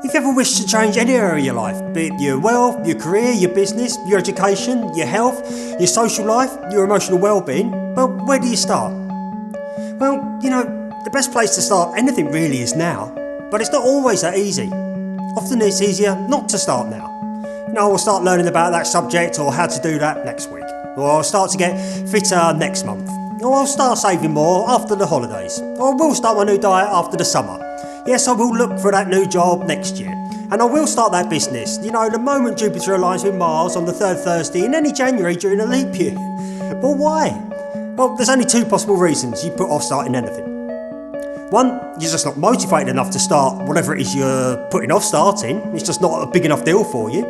If you ever wish to change any area of your life, be it your wealth, your career, your business, your education, your health, your social life, your emotional well-being, well, where do you start? Well, the best place to start anything really is now, but it's not always that easy. Often it's easier not to start now. I'll start learning about that subject or how to do that next week. Or I'll start to get fitter next month. Or I'll start saving more after the holidays. Or I will start my new diet after the summer. Yes, I will look for that new job next year. And I will start that business, the moment Jupiter aligns with Mars on the third Thursday in any January during a leap year. But why? Well, there's only two possible reasons you put off starting anything. One, you're just not motivated enough to start whatever it is you're putting off starting. It's just not a big enough deal for you.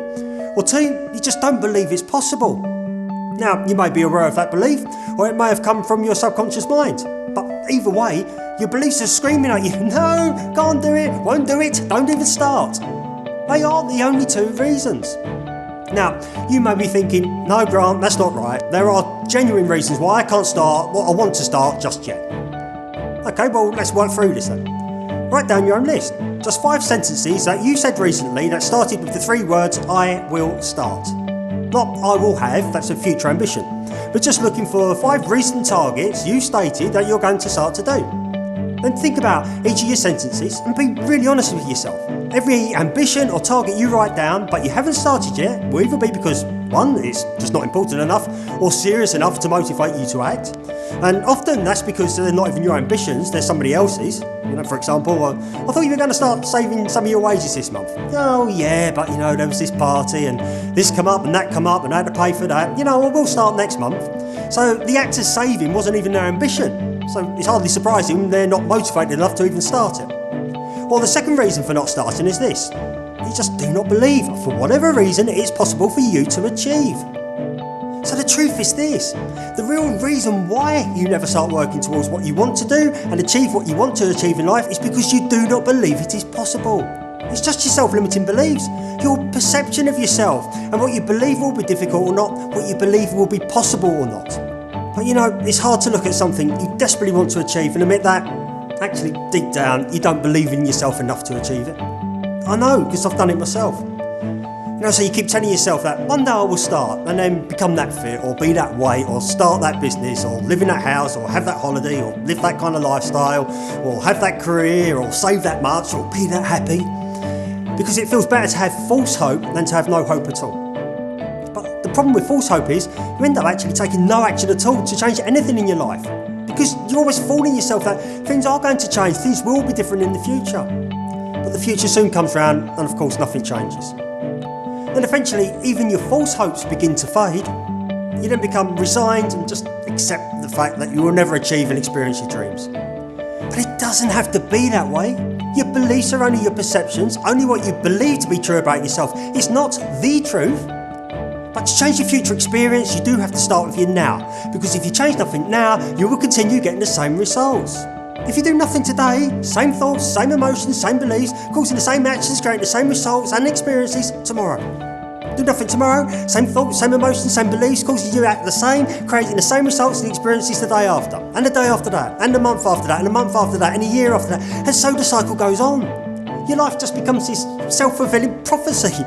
Or two, you just don't believe it's possible. Now, you may be aware of that belief, or it may have come from your subconscious mind. But either way, your beliefs are screaming at you, no, can't do it, won't do it, don't even start. They aren't the only two reasons. Now, you may be thinking, no Grant, that's not right. There are genuine reasons why I can't start what I want to start just yet. Okay, well, let's work through this then. Write down your own list. Just 5 sentences that you said recently that started with the 3 words, I will start. Not I will have, that's a future ambition, but just looking for 5 recent targets you stated that you're going to start to do. Then think about each of your sentences and be really honest with yourself. Every ambition or target you write down but you haven't started yet will either be because 1, it's just not important enough or serious enough to motivate you to act. And often that's because they're not even your ambitions, they're somebody else's. For example, I thought you were going to start saving some of your wages this month. Oh yeah, but there was this party and this come up and that come up and I had to pay for that. We'll start next month. So the act of saving wasn't even their ambition. So it's hardly surprising they're not motivated enough to even start it. Well, the second reason for not starting is this. You just do not believe, for whatever reason, it is possible for you to achieve. So the truth is this, the real reason why you never start working towards what you want to do and achieve what you want to achieve in life is because you do not believe it is possible. It's just your self-limiting beliefs, your perception of yourself and what you believe will be difficult or not, what you believe will be possible or not. But it's hard to look at something you desperately want to achieve and admit that, actually deep down, you don't believe in yourself enough to achieve it. I know, because I've done it myself. So you keep telling yourself that one day I will start and then become that fit or be that way or start that business or live in that house or have that holiday or live that kind of lifestyle or have that career or save that much or be that happy. Because it feels better to have false hope than to have no hope at all. But the problem with false hope is you end up actually taking no action at all to change anything in your life. Because you're always fooling yourself that things are going to change, things will be different in the future. But the future soon comes round and of course nothing changes. And eventually, even your false hopes begin to fade. You then become resigned and just accept the fact that you will never achieve and experience your dreams. But it doesn't have to be that way. Your beliefs are only your perceptions, only what you believe to be true about yourself. It's not the truth. But to change your future experience, you do have to start with your now. Because if you change nothing now, you will continue getting the same results. If you do nothing today, same thoughts, same emotions, same beliefs, causing the same actions, creating the same results and experiences tomorrow. Do nothing tomorrow, same thoughts, same emotions, same beliefs, causing you to act the same, creating the same results and experiences the day after, and the day after that, and the month after that, and the month after that, and a year after that, and so the cycle goes on. Your life just becomes this self-fulfilling prophecy.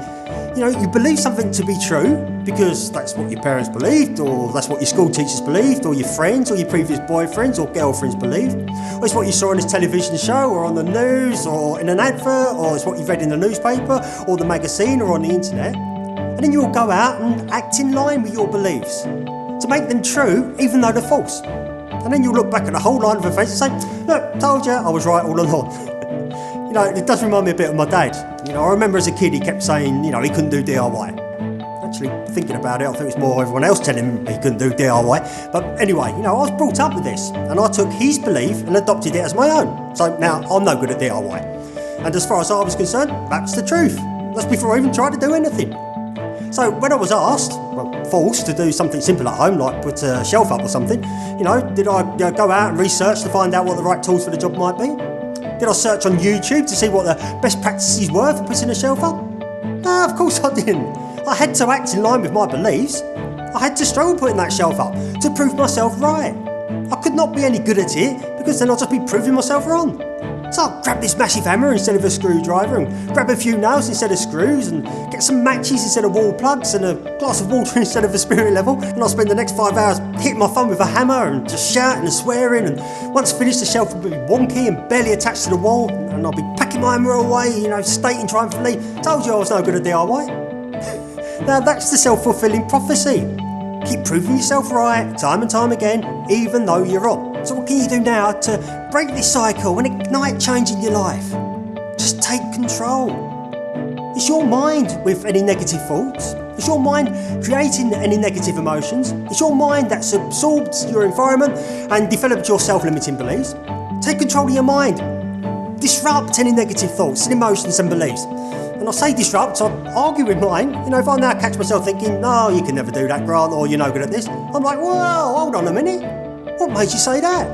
You believe something to be true because that's what your parents believed, or that's what your school teachers believed, or your friends, or your previous boyfriends or girlfriends believed, or it's what you saw on this television show, or on the news, or in an advert, or it's what you've read in the newspaper, or the magazine, or on the internet. And then you'll go out and act in line with your beliefs to make them true, even though they're false. And then you'll look back at the whole line of events and say, look, told you, I was right all along. It does remind me a bit of my dad. I remember as a kid he kept saying, he couldn't do DIY. Actually, thinking about it, I think it was more everyone else telling him he couldn't do DIY. But anyway, I was brought up with this, and I took his belief and adopted it as my own. So now I'm no good at DIY. And as far as I was concerned, that's the truth. That's before I even tried to do anything. So when I was asked, forced to do something simple at home, like put a shelf up or something, did I go out and research to find out what the right tools for the job might be? Did I search on YouTube to see what the best practices were for putting a shelf up? No, of course I didn't. I had to act in line with my beliefs. I had to struggle putting that shelf up to prove myself right. I could not be any good at it because then I'd just be proving myself wrong. So I'll grab this massive hammer instead of a screwdriver and grab a few nails instead of screws and get some matches instead of wall plugs and a glass of water instead of a spirit level, and I'll spend the next 5 hours hitting my phone with a hammer and just shouting and swearing, and once finished the shelf will be wonky and barely attached to the wall, and I'll be packing my hammer away, stating triumphantly, told you I was no good at DIY. Now that's the self-fulfilling prophecy. Keep proving yourself right time and time again, even though you're wrong. So what can you do now to break this cycle and ignite change in your life? Just take control. It's your mind with any negative thoughts. It's your mind creating any negative emotions. It's your mind that's absorbed your environment and developed your self-limiting beliefs. Take control of your mind. Disrupt any negative thoughts and emotions and beliefs. And I say disrupt, I argue with mine. If I now catch myself thinking, no, you can never do that, Grant, or you're no good at this, I'm like, whoa, hold on a minute. What made you say that?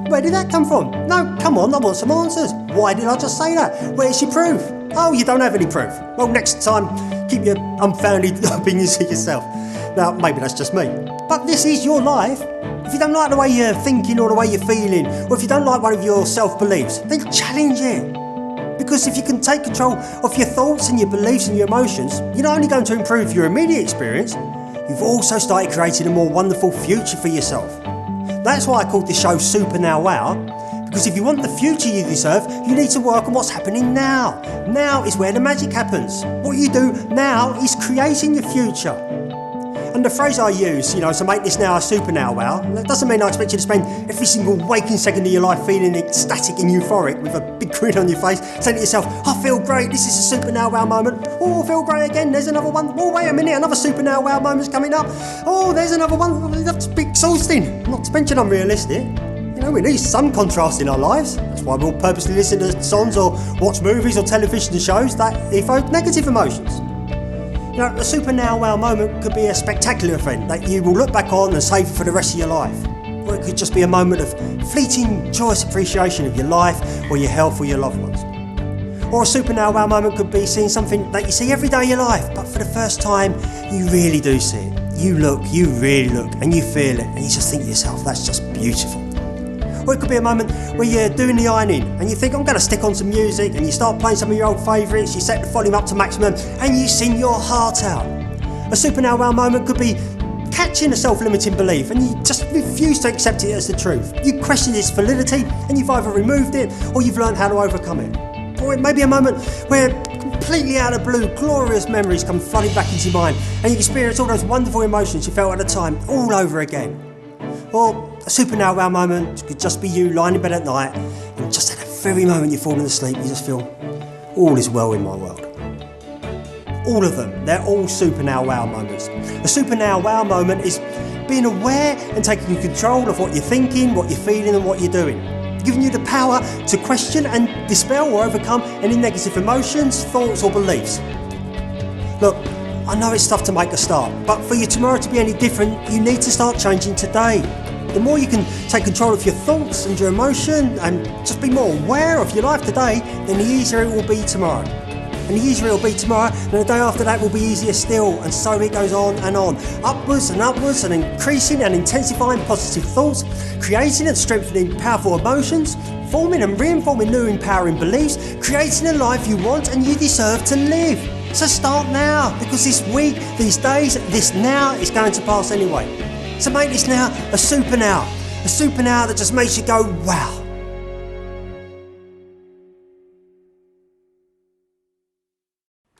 Where did that come from? No, come on, I want some answers. Why did I just say that? Where's your proof? Oh, you don't have any proof. Well, next time, keep your unfounded opinions to yourself. Now, maybe that's just me. But this is your life. If you don't like the way you're thinking or the way you're feeling, or if you don't like one of your self-beliefs, then challenge it. Because if you can take control of your thoughts and your beliefs and your emotions, you're not only going to improve your immediate experience, you've also started creating a more wonderful future for yourself. That's why I called this show Super Now Wow, because if you want the future you deserve, you need to work on what's happening now. Now is where the magic happens. What you do now is creating your future. And the phrase I use, to make this now a super now wow, that doesn't mean I expect you to spend every single waking second of your life feeling ecstatic and euphoric with a big grin on your face, saying to yourself, I feel great, this is a super now wow moment. Oh, I feel great again, there's another one. Oh, wait a minute, another super now wow moment's coming up. Oh, there's another one. That's exhausting. Not to mention unrealistic. We need some contrast in our lives. That's why we'll purposely listen to songs or watch movies or television shows that evoke negative emotions. A super now wow moment could be a spectacular event that you will look back on and savour for the rest of your life. Or it could just be a moment of fleeting, joyous appreciation of your life or your health or your loved ones. Or a super now wow moment could be seeing something that you see every day of your life, but for the first time, you really do see it. You really look, and you feel it, and you just think to yourself, that's just beautiful. Or it could be a moment where you're doing the ironing and you think, I'm going to stick on some music, and you start playing some of your old favourites, you set the volume up to maximum and you sing your heart out. A super now wow moment could be catching a self-limiting belief and you just refuse to accept it as the truth. You question its validity and you've either removed it or you've learned how to overcome it. Or it may be a moment where completely out of the blue, glorious memories come flooding back into your mind and you experience all those wonderful emotions you felt at the time all over again. Or a super now wow moment could just be you lying in bed at night and just at the very moment you're falling asleep, you just feel all is well in my world. All of them, they're all super now wow moments. A super now wow moment is being aware and taking control of what you're thinking, what you're feeling and what you're doing. Giving you the power to question and dispel or overcome any negative emotions, thoughts or beliefs. Look, I know it's tough to make a start, but for your tomorrow to be any different, you need to start changing today. The more you can take control of your thoughts and your emotion and just be more aware of your life today, then the easier it will be tomorrow. And the easier it will be tomorrow, and the day after that will be easier still, and so it goes on, upwards and increasing and intensifying positive thoughts, creating and strengthening powerful emotions, forming and reinforming new empowering beliefs, creating a life you want and you deserve to live. So start now, because this week, these days, this now is going to pass anyway. So make this now a super now that just makes you go, wow.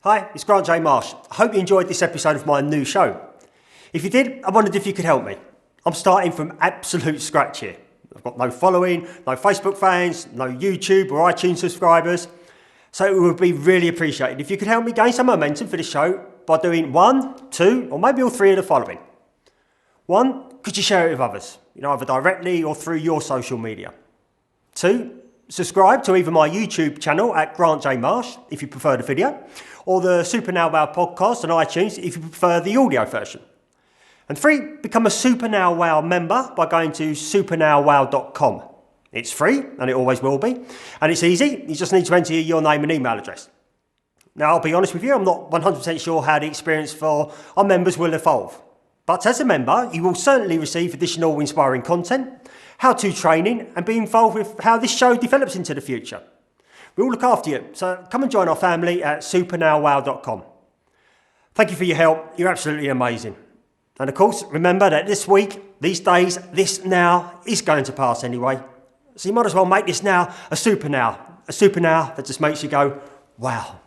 Hi, it's Grant J. Marsh. I hope you enjoyed this episode of my new show. If you did, I wondered if you could help me. I'm starting from absolute scratch here. I've got no following, no Facebook fans, no YouTube or iTunes subscribers. So it would be really appreciated if you could help me gain some momentum for this show by doing 1, 2, or maybe all 3 of the following. 1, could you share it with others? Either directly or through your social media. 2, subscribe to either my YouTube channel at Grant J. Marsh, if you prefer the video, or the Super Now Wow podcast on iTunes, if you prefer the audio version. And 3, become a Super Now Wow member by going to supernowwow.com. It's free, and it always will be, and it's easy. You just need to enter your name and email address. Now, I'll be honest with you, I'm not 100% sure how the experience for our members will evolve. But as a member, you will certainly receive additional inspiring content, how-to training, and be involved with how this show develops into the future. We'll look after you, so come and join our family at supernowwow.com. Thank you for your help, you're absolutely amazing. And of course, remember that this week, these days, this now is going to pass anyway. So you might as well make this now a super now that just makes you go, wow.